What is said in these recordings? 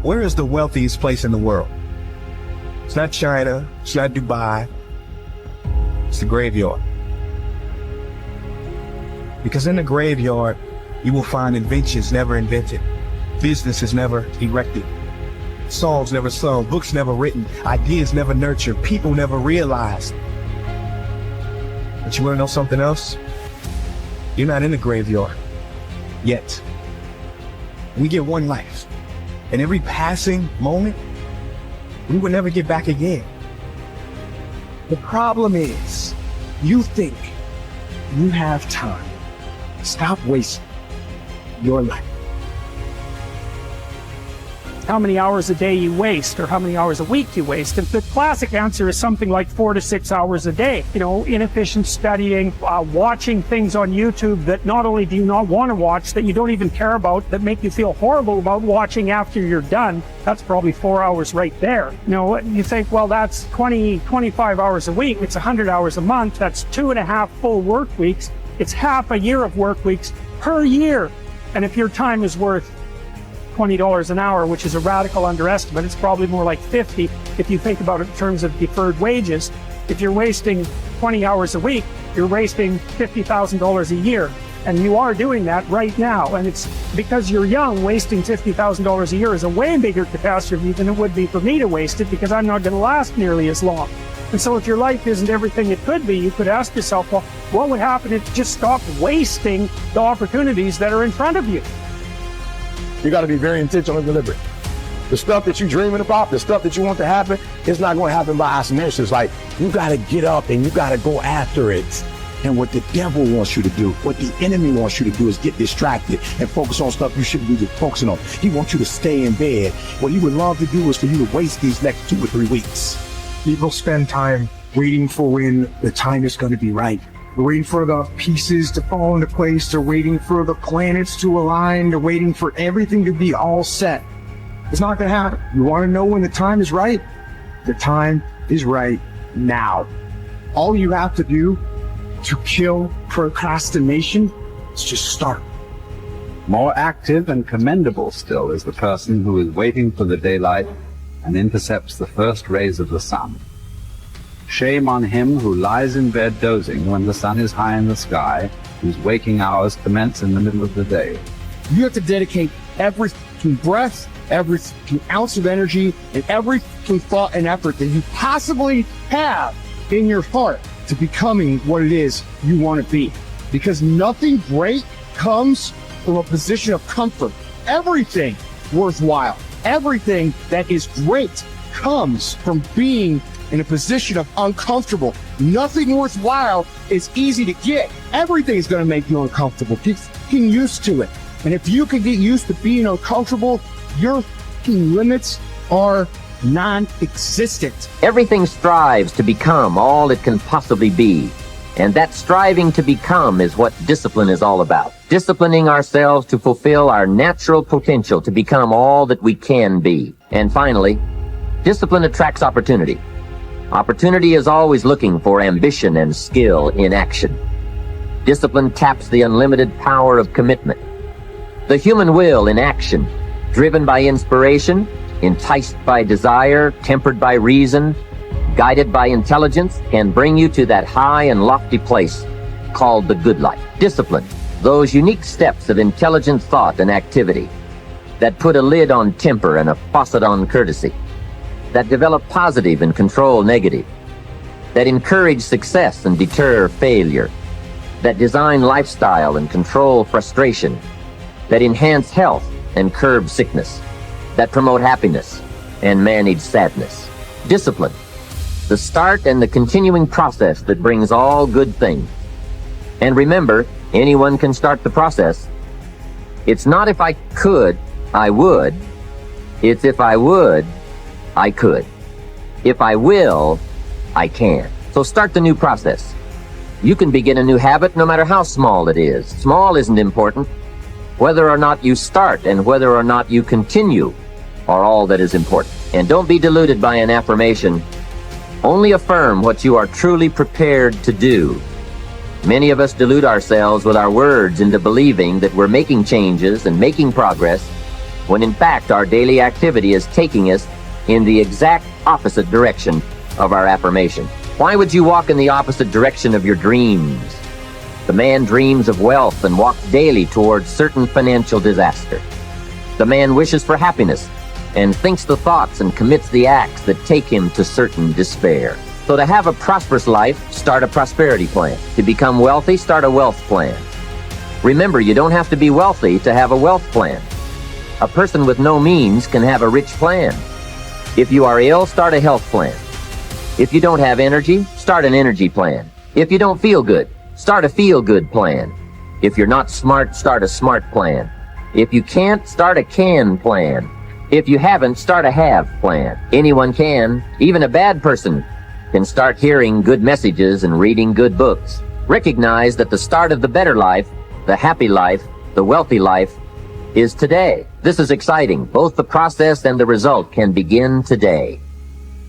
Where is the wealthiest place in the world? It's not China, it's not Dubai, it's the graveyard. Because in the graveyard, you will find inventions never invented, businesses never erected, songs never sung, books never written, ideas never nurtured, people never realized. But you want to know something else? You're not in the graveyard yet. We get one life, and every passing moment, we will never get back again. The problem is, you think you have time. Stop wasting your life. How many hours a day you waste or how many hours a week you waste. And the classic answer is something like 4 to 6 hours a day. You know, inefficient studying, watching things on YouTube that not only do you not want to watch, that you don't even care about, that make you feel horrible about watching after you're done. That's probably 4 hours right there. You know, you think, well, that's 25 hours a week. It's 100 hours a month. That's 2.5 full work weeks. It's half a year of work weeks per year. And if your time is worth $20 an hour, which is a radical underestimate, it's probably more like 50 if you think about it in terms of deferred wages. If you're wasting 20 hours a week, you're wasting $50,000 a year. And you are doing that right now. And it's because you're young, wasting $50,000 a year is a way bigger catastrophe than it would be for me to waste it, because I'm not going to last nearly as long. And so if your life isn't everything it could be, you could ask yourself, well, what would happen if you just stopped wasting the opportunities that are in front of you? You got to be very intentional and deliberate. The stuff that you're dreaming about, the stuff that you want to happen, it's not going to happen by osmosis. Like, you got to get up and you got to go after it. And what the devil wants you to do, what the enemy wants you to do, is get distracted and focus on stuff you shouldn't be focusing on. He wants you to stay in bed. What he would love to do is for you to waste these next 2 or 3 weeks. People spend time waiting for when the time is going to be right. They're waiting for the pieces to fall into place. They're waiting for the planets to align. They're waiting for everything to be all set. It's not going to happen. You want to know when the time is right? The time is right now. All you have to do to kill procrastination is just start. More active and commendable still is the person who is waiting for the daylight and intercepts the first rays of the sun. Shame on him who lies in bed dozing when the sun is high in the sky, whose waking hours commence in the middle of the day. You have to dedicate every breath, every ounce of energy, and every thought and effort that you possibly have in your heart to becoming what it is you want to be. Because nothing great comes from a position of comfort. Everything worthwhile, everything that is great comes from being in a position of uncomfortable. Nothing worthwhile is easy to get. Everything is going to make you uncomfortable. Get used to it. And if you can get used to being uncomfortable, your limits are non-existent. Everything strives to become all it can possibly be. And that striving to become is what discipline is all about. Disciplining ourselves to fulfill our natural potential to become all that we can be. And finally, discipline attracts opportunity. Opportunity is always looking for ambition and skill in action. Discipline taps the unlimited power of commitment. The human will in action, driven by inspiration, enticed by desire, tempered by reason, guided by intelligence, can bring you to that high and lofty place called the good life. Discipline, those unique steps of intelligent thought and activity that put a lid on temper and a faucet on courtesy, that develop positive and control negative, that encourage success and deter failure, that design lifestyle and control frustration, that enhance health and curb sickness, that promote happiness and manage sadness. Discipline, the start and the continuing process that brings all good things. And remember, anyone can start the process. It's not if I could, I would. It's if I would, I could. If I will, I can. So start the new process. You can begin a new habit no matter how small it is. Small isn't important. Whether or not you start and whether or not you continue are all that is important. And don't be deluded by an affirmation. Only affirm what you are truly prepared to do. Many of us delude ourselves with our words into believing that we're making changes and making progress when in fact our daily activity is taking us in the exact opposite direction of our affirmation. Why would you walk in the opposite direction of your dreams? The man dreams of wealth and walks daily towards certain financial disaster. The man wishes for happiness and thinks the thoughts and commits the acts that take him to certain despair. So to have a prosperous life, start a prosperity plan. To become wealthy, start a wealth plan. Remember, you don't have to be wealthy to have a wealth plan. A person with no means can have a rich plan. If you are ill, start a health plan. If you don't have energy, start an energy plan. If you don't feel good, start a feel-good plan. If you're not smart, start a smart plan. If you can't, start a can plan. If you haven't, start a have plan. Anyone can. Even a bad person can start hearing good messages and reading good books. Recognize that the start of the better life, the happy life, the wealthy life, is today. This is exciting. Both the process and the result can begin today.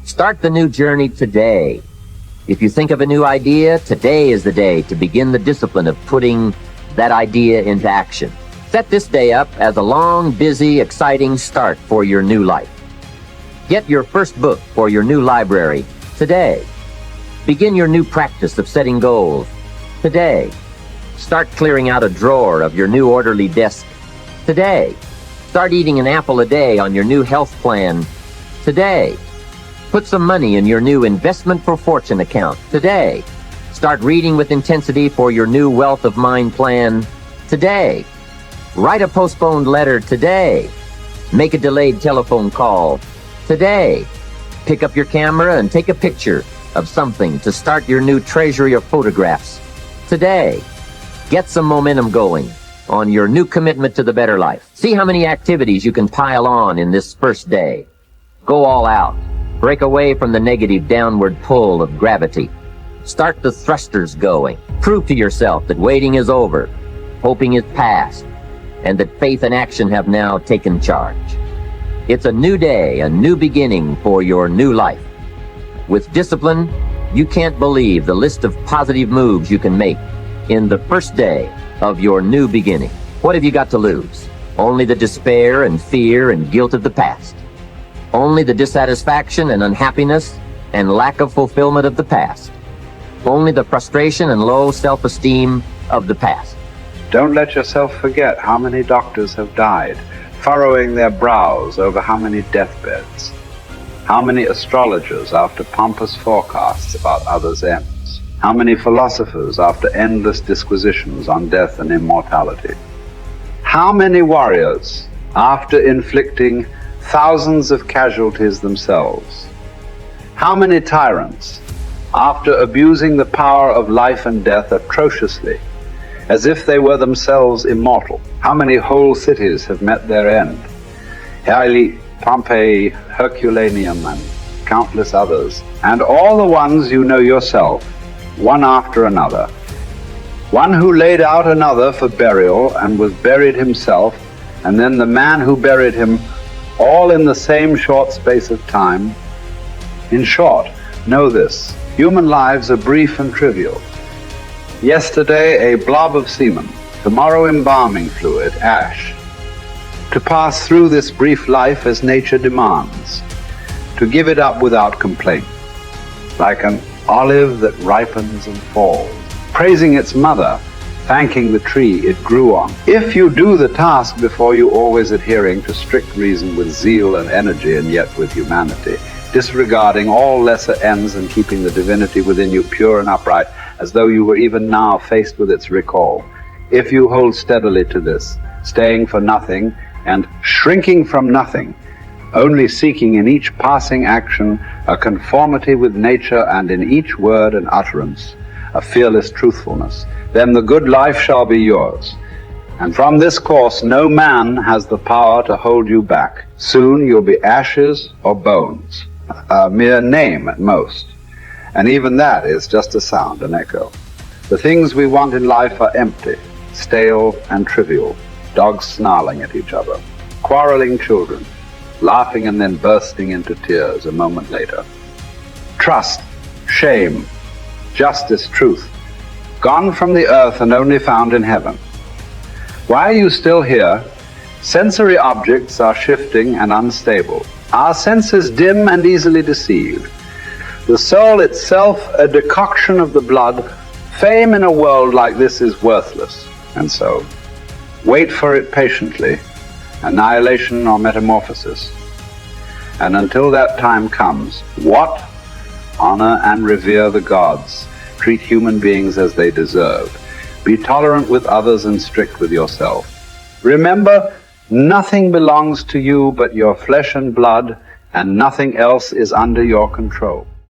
Start the new journey today. If you think of a new idea, today is the day to begin the discipline of putting that idea into action. Set this day up as a long, busy, exciting start for your new life. Get your first book for your new library today. Begin your new practice of setting goals today. Start clearing out a drawer of your new orderly desk today. Start eating an apple a day on your new health plan today. Put some money in your new investment for fortune account today. Start reading with intensity for your new wealth of mind plan today. Write a postponed letter today. Make a delayed telephone call today. Pick up your camera and take a picture of something to start your new treasury of photographs today. Get some momentum going on your new commitment to the better life. See how many activities you can pile on in this first day. Go all out. Break away from the negative downward pull of gravity. Start the thrusters going. Prove to yourself that waiting is over, hoping is past, and that faith and action have now taken charge. It's a new day, a new beginning for your new life. With discipline, you can't believe the list of positive moves you can make in the first day of your new beginning. What have you got to lose? Only the despair and fear and guilt of the past. Only the dissatisfaction and unhappiness and lack of fulfillment of the past. Only the frustration and low self-esteem of the past. Don't let yourself forget how many doctors have died, furrowing their brows over how many deathbeds. How many astrologers after pompous forecasts about others' ends. How many philosophers after endless disquisitions on death and immortality. How many warriors after inflicting thousands of casualties themselves. How many tyrants, after abusing the power of life and death atrociously, as if they were themselves immortal. How many whole cities have met their end? Haile, Pompeii, Herculaneum, and countless others, and all the ones you know yourself, one after another. One who laid out another for burial and was buried himself, and then the man who buried him, all in the same short space of time. In short, know this: human lives are brief and trivial. Yesterday, a blob of semen. Tomorrow, embalming fluid, ash. To pass through this brief life as nature demands. To give it up without complaint. Like an olive that ripens and falls. Praising its mother, thanking the tree it grew on. If you do the task before you, always adhering to strict reason with zeal and energy, and yet with humanity, disregarding all lesser ends and keeping the divinity within you pure and upright, as though you were even now faced with its recall. If you hold steadily to this, staying for nothing and shrinking from nothing, only seeking in each passing action a conformity with nature, and in each word and utterance a fearless truthfulness, then the good life shall be yours. And from this course no man has the power to hold you back. Soon you'll be ashes or bones, a mere name at most. And even that is just a sound, an echo. The things we want in life are empty, stale and trivial. Dogs snarling at each other, quarreling children, laughing and then bursting into tears a moment later. Trust, shame, justice, truth, gone from the earth and only found in heaven. Why are you still here, Sensory objects are shifting and unstable. Our senses dim and easily deceived. The soul itself, a decoction of the blood, fame in a world like this is worthless. And so, wait for it patiently, annihilation or metamorphosis. And until that time comes, what? Honor and revere the gods. Treat human beings as they deserve. Be tolerant with others and strict with yourself. Remember, nothing belongs to you but your flesh and blood, and nothing else is under your control.